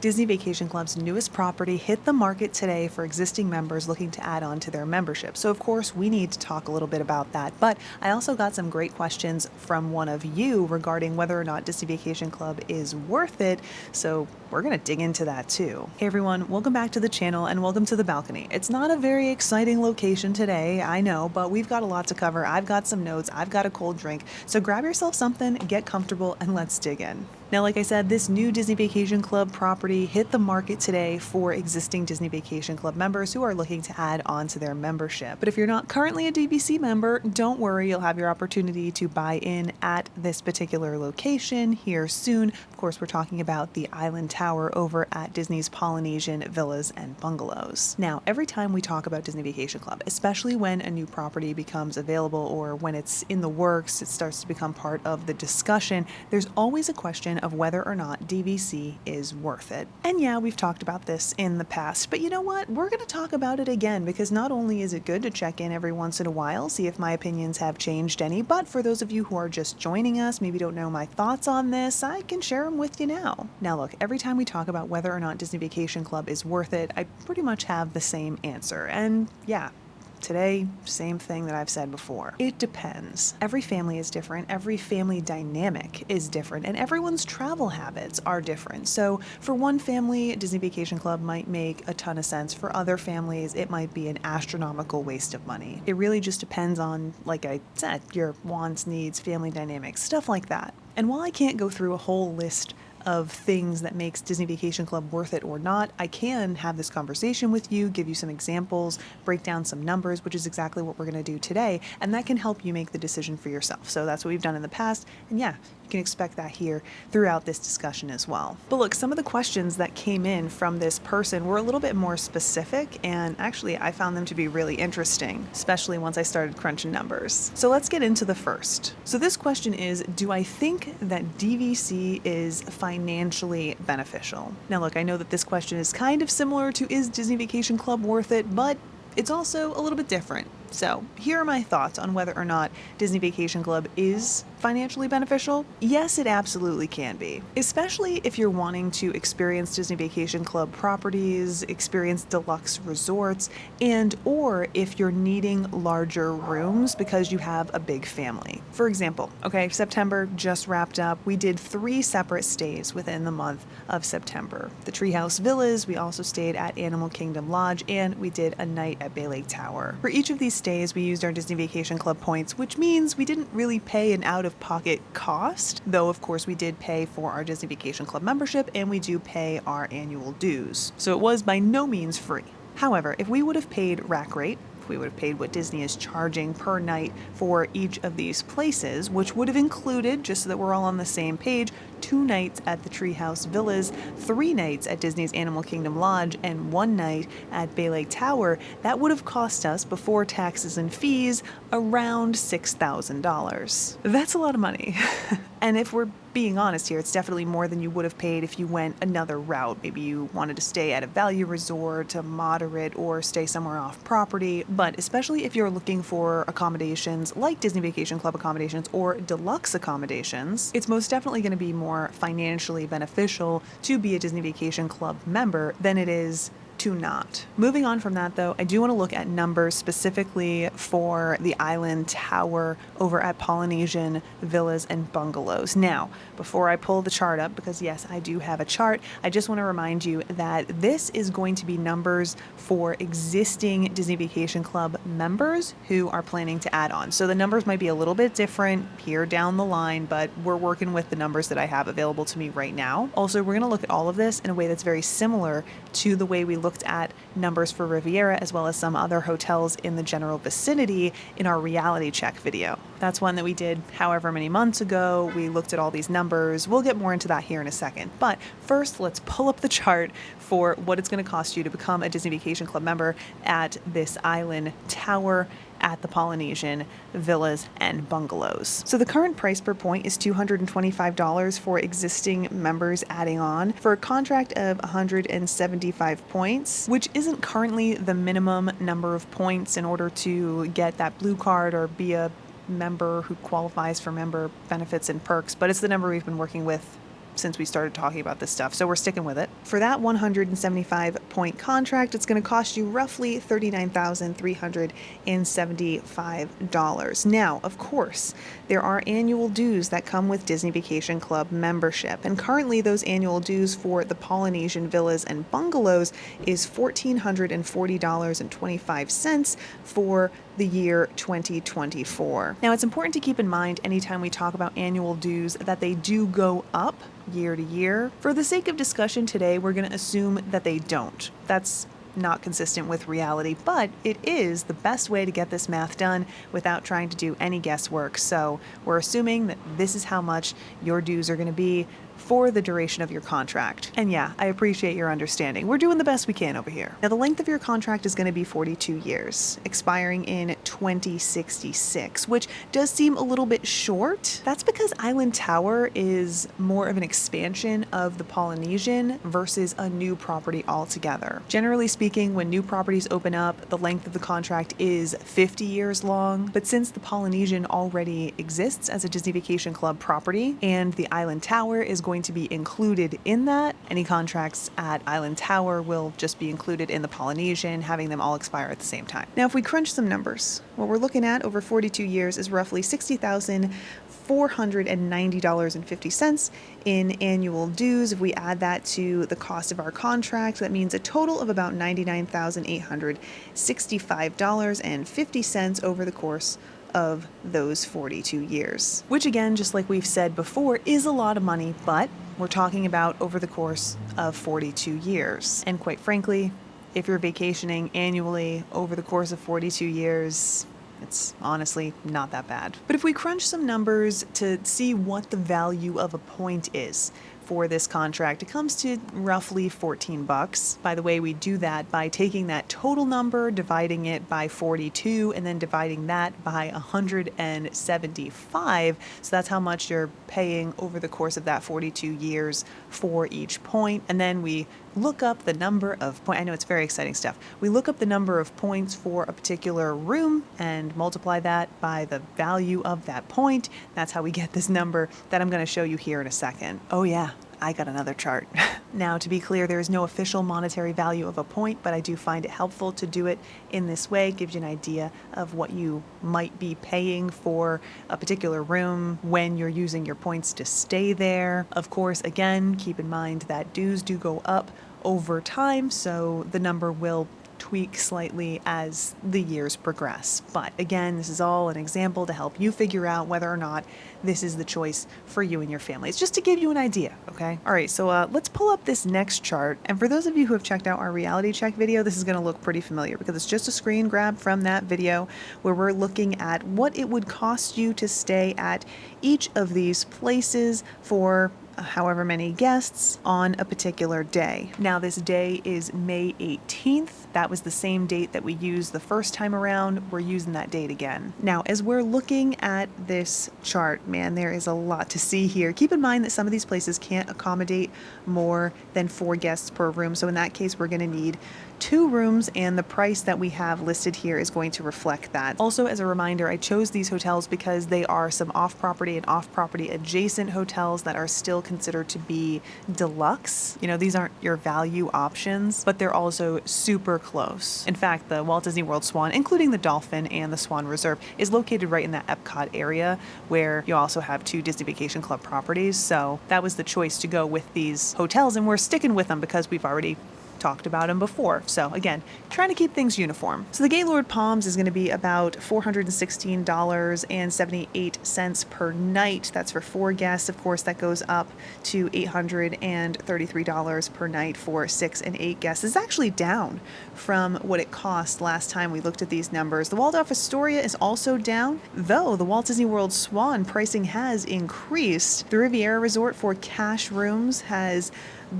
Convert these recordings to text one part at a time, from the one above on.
Disney Vacation Club's newest property hit the market today for existing members looking to add on to their membership. So of course we need to talk a little bit about that, but I also got some great questions from one of you regarding whether or not Disney Vacation Club is worth it. So we're going to dig into that too. Hey everyone, welcome back to the channel and welcome to the balcony. It's not a very exciting location today, I know, but we've got a lot to cover. I've got some notes, I've got a cold drink. So grab yourself something, get comfortable, and let's dig in. Now, like I said, this new Disney Vacation Club property hit the market today for existing Disney Vacation Club members who are looking to add on to their membership. But if you're not currently a DVC member, don't worry, you'll have your opportunity to buy in at this particular location here soon. Of course, we're talking about the Island Tower over at Disney's Polynesian Villas and Bungalows. Now, every time we talk about Disney Vacation Club, especially when a new property becomes available or when it's in the works, it starts to become part of the discussion, there's always a question of whether or not DVC is worth it. And yeah, we've talked about this in the past, but you know what? We're going to talk about it again because not only is it good to check in every once in a while, see if my opinions have changed any, but for those of you who are just joining us, maybe don't know my thoughts on this, I can share them with you now. Now look, every time we talk about whether or not Disney Vacation Club is worth it, I pretty much have the same answer. And yeah, today, same thing that I've said before. It depends. Every family is different, every family dynamic is different, and everyone's travel habits are different. So for one family, Disney Vacation Club might make a ton of sense. For other families, it might be an astronomical waste of money. It really just depends on, like I said, your wants, needs, family dynamics, stuff like that. And while I can't go through a whole list of things that makes Disney Vacation Club worth it or not, I can have this conversation with you, give you some examples, break down some numbers, which is exactly what we're going to do today, and that can help you make the decision for yourself. So that's what we've done in the past, and yeah, you can expect that here throughout this discussion as well. But look, some of the questions that came in from this person were a little bit more specific, and actually I found them to be really interesting, especially once I started crunching numbers. So let's get into the first. So this question is, do I think that DVC is financially beneficial? Now look, I know that this question is kind of similar to is Disney Vacation Club worth it, but it's also a little bit different. So here are my thoughts on whether or not Disney Vacation Club is financially beneficial. Yes, it absolutely can be, especially if you're wanting to experience Disney Vacation Club properties, experience deluxe resorts, and or if you're needing larger rooms because you have a big family. For example, okay, September just wrapped up. We did 3 separate stays within the month of September. The Treehouse Villas, we also stayed at Animal Kingdom Lodge, and we did a night at Bay Lake Tower. For each of these stays, we used our Disney Vacation Club points, which means we didn't really pay an out-of-pocket cost, though of course we did pay for our Disney Vacation Club membership and we do pay our annual dues. So it was by no means free. However, if we would have paid rack rate, we would have paid what Disney is charging per night for each of these places, which would have included, just so that we're all on the same page, 2 nights at the Treehouse Villas, 3 nights at Disney's Animal Kingdom Lodge, and 1 night at Bay Lake Tower. That would have cost us, before taxes and fees, around $6,000. That's a lot of money. And if we're being honest here, it's definitely more than you would have paid if you went another route. Maybe you wanted to stay at a value resort, a moderate, or stay somewhere off property. But especially if you're looking for accommodations like Disney Vacation Club accommodations or deluxe accommodations, it's most definitely going to be more financially beneficial to be a Disney Vacation Club member than it is to not. Moving on from that though, I do want to look at numbers specifically for the Island Tower over at Polynesian Villas and Bungalows. Now, before I pull the chart up, because yes, I do have a chart, I just want to remind you that this is going to be numbers for existing Disney Vacation Club members who are planning to add on. So the numbers might be a little bit different here down the line, but we're working with the numbers that I have available to me right now. Also, we're going to look at all of this in a way that's very similar to the way we looked at numbers for Riviera as well as some other hotels in the general vicinity in our reality check video. That's one that we did however many months ago. We looked at all these numbers. We'll get more into that here in a second. But first, let's pull up the chart for what it's going to cost you to become a Disney Vacation Club member at this Island Tower at the Polynesian Villas and Bungalows. So the current price per point is $225 for existing members adding on for a contract of 175 points, which isn't currently the minimum number of points in order to get that blue card or be a member who qualifies for member benefits and perks, but it's the number we've been working with since we started talking about this stuff, so we're sticking with it. For that 175-point contract, it's going to cost you roughly $39,375. Now, of course, there are annual dues that come with Disney Vacation Club membership, and currently those annual dues for the Polynesian villas and bungalows is $1,440.25 for the year 2024. Now, it's important to keep in mind anytime we talk about annual dues that they do go up year to year. For the sake of discussion today, we're going to assume that they don't. That's not consistent with reality, but it is the best way to get this math done without trying to do any guesswork. So we're assuming that this is how much your dues are going to be for the duration of your contract. And yeah, I appreciate your understanding. We're doing the best we can over here. Now, the length of your contract is going to be 42 years, expiring in 2066, which does seem a little bit short. That's because Island Tower is more of an expansion of the Polynesian versus a new property altogether. Generally speaking, when new properties open up, the length of the contract is 50 years long. But since the Polynesian already exists as a Disney Vacation Club property and the Island Tower is going to be included in that, any contracts at Island Tower will just be included in the Polynesian, having them all expire at the same time. Now, if we crunch some numbers, what we're looking at over 42 years is roughly $60,490.50 in annual dues. If we add that to the cost of our contract, that means a total of about $99,865.50 over the course of those 42 years, which again, just like we've said before, is a lot of money, but we're talking about over the course of 42 years. And quite frankly, if you're vacationing annually over the course of 42 years, it's honestly not that bad. But if we crunch some numbers to see what the value of a point is for this contract, it comes to roughly $14. By the way, we do that by taking that total number, dividing it by 42, and then dividing that by 175. So that's how much you're paying over the course of that 42 years for each point. And then we look up the number of points. I know it's very exciting stuff. We look up the number of points for a particular room and multiply that by the value of that point. That's how we get this number that I'm going to show you here in a second. Oh yeah, I got another chart. Now, to be clear, there is no official monetary value of a point, but I do find it helpful to do it in this way. It gives you an idea of what you might be paying for a particular room when you're using your points to stay there. Of course, again, keep in mind that dues do go up over time, so the number will tweak slightly as the years progress. But again, this is all an example to help you figure out whether or not this is the choice for you and your family. It's just to give you an idea, okay? All right, so let's pull up this next chart. And for those of you who have checked out our reality check video, this is going to look pretty familiar because it's just a screen grab from that video where we're looking at what it would cost you to stay at each of these places for however many guests on a particular day. Now, this day is May 18th. That was the same date that we used the first time around. We're using that date again. Now, as we're looking at this chart, man, there is a lot to see here. Keep in mind that some of these places can't accommodate more than 4 guests per room. So in that case, we're going to need 2 rooms, and the price that we have listed here is going to reflect that. Also, as a reminder, I chose these hotels because they are some off-property and off-property adjacent hotels that are still considered to be deluxe. You know, these aren't your value options, but they're also super close. In fact, the Walt Disney World Swan, including the Dolphin and the Swan Reserve, is located right in that Epcot area where you also have 2 Disney Vacation Club properties. So that was the choice to go with these hotels, and we're sticking with them because we've already talked about them before. So again, trying to keep things uniform. So the Gaylord Palms is going to be about $416.78 per night. That's for 4 guests. Of course, that goes up to $833 per night for 6 and 8 guests. It's actually down from what it cost last time we looked at these numbers. The Waldorf Astoria is also down, though the Walt Disney World Swan pricing has increased. The Riviera Resort for cash rooms has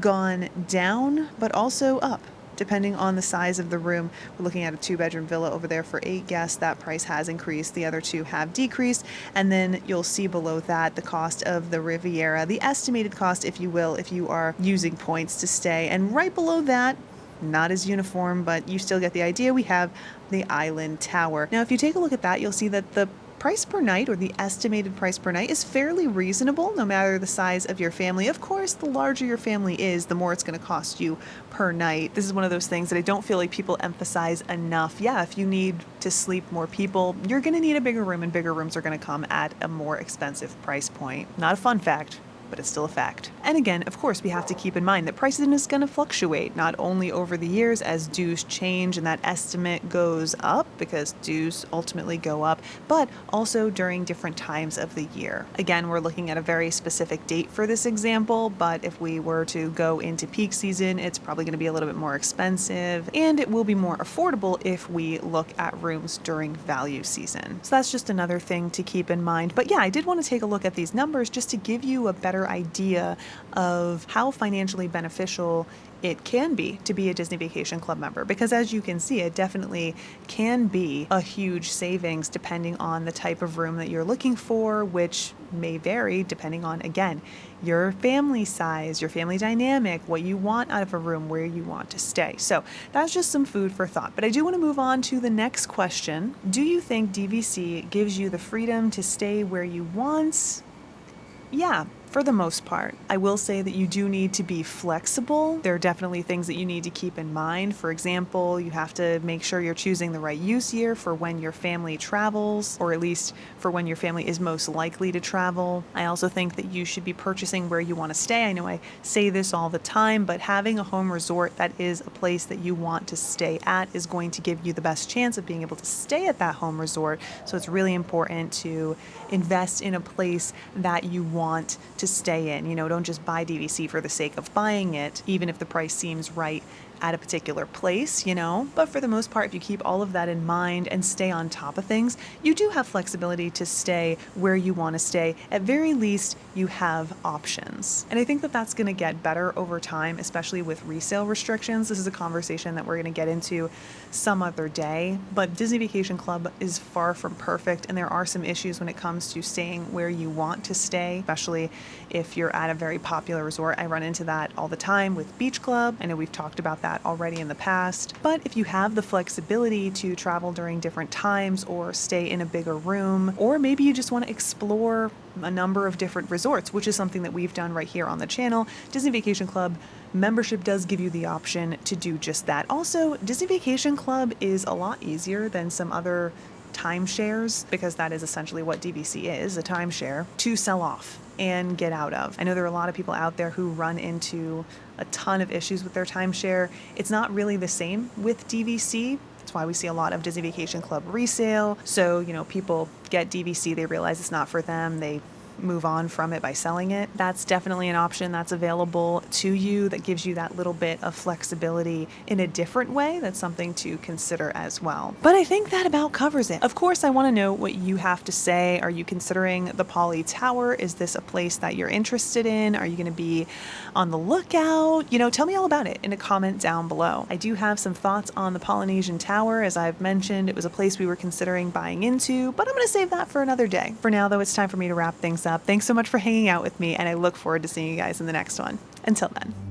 gone down, but also up, depending on the size of the room. We're looking at a 2-bedroom villa over there for 8 guests. That price has increased. The other 2 have decreased. And then you'll see below that the cost of the Riviera, the estimated cost, if you will, if you are using points to stay. And right below that, not as uniform, but you still get the idea, we have the Island Tower. Now, if you take a look at that, you'll see that the price per night, or the estimated price per night, is fairly reasonable no matter the size of your family. Of course, the larger your family is, the more it's going to cost you per night. This is one of those things that I don't feel like people emphasize enough. Yeah, if you need to sleep more people, you're going to need a bigger room, and bigger rooms are going to come at a more expensive price point. Not a fun fact, but it's still a fact. And again, of course, we have to keep in mind that pricing is going to fluctuate, not only over the years as dues change and that estimate goes up, because dues ultimately go up, but also during different times of the year. Again, we're looking at a very specific date for this example, but if we were to go into peak season, it's probably going to be a little bit more expensive, and it will be more affordable if we look at rooms during value season. So that's just another thing to keep in mind. But yeah, I did want to take a look at these numbers just to give you a better idea of how financially beneficial it can be to be a Disney Vacation Club member, because as you can see, it definitely can be a huge savings depending on the type of room that you're looking for, which may vary depending on, again, your family size, your family dynamic, what you want out of a room, where you want to stay. So that's just some food for thought. But I do want to move on to the next question. Do you think DVC gives you the freedom to stay where you want? Yeah, for the most part. I will say that you do need to be flexible. There are definitely things that you need to keep in mind. For example, you have to make sure you're choosing the right use year for when your family travels, or at least for when your family is most likely to travel. I also think that you should be purchasing where you want to stay. I know I say this all the time, but having a home resort that is a place that you want to stay at is going to give you the best chance of being able to stay at that home resort. So it's really important to invest in a place that you want to stay in. Don't just buy DVC for the sake of buying it, even if the price seems right at a particular place, but for the most part, if you keep all of that in mind and stay on top of things, you do have flexibility to stay where you want to stay. At very least, you have options. And I think that that's going to get better over time, especially with resale restrictions. This is a conversation that we're going to get into some other day, but Disney Vacation Club is far from perfect, and there are some issues when it comes to staying where you want to stay, especially if you're at a very popular resort. I run into that all the time with Beach Club. I know we've talked about that already in the past, but if you have the flexibility to travel during different times or stay in a bigger room, or maybe you just want to explore a number of different resorts, which is something that we've done right here on the channel, Disney Vacation Club membership does give you the option to do just that. Also, Disney Vacation Club is a lot easier than some other timeshares, because that is essentially what DVC is, a timeshare, to sell off and get out of. I know there are a lot of people out there who run into a ton of issues with their timeshare. It's not really the same with DVC. That's why we see a lot of Disney Vacation Club resale. So, people get DVC, they realize it's not for them, they move on from it by selling it. That's definitely an option that's available to you that gives you that little bit of flexibility in a different way. That's something to consider as well. But I think that about covers it. Of course, I want to know what you have to say. Are you considering the Poly Tower? Is this a place that you're interested in? Are you going to be on the lookout? Tell me all about it in a comment down below. I do have some thoughts on the Polynesian Tower. As I've mentioned, it was a place we were considering buying into, but I'm going to save that for another day. For now, though, it's time for me to wrap things up. Thanks so much for hanging out with me, and I look forward to seeing you guys in the next one. Until then.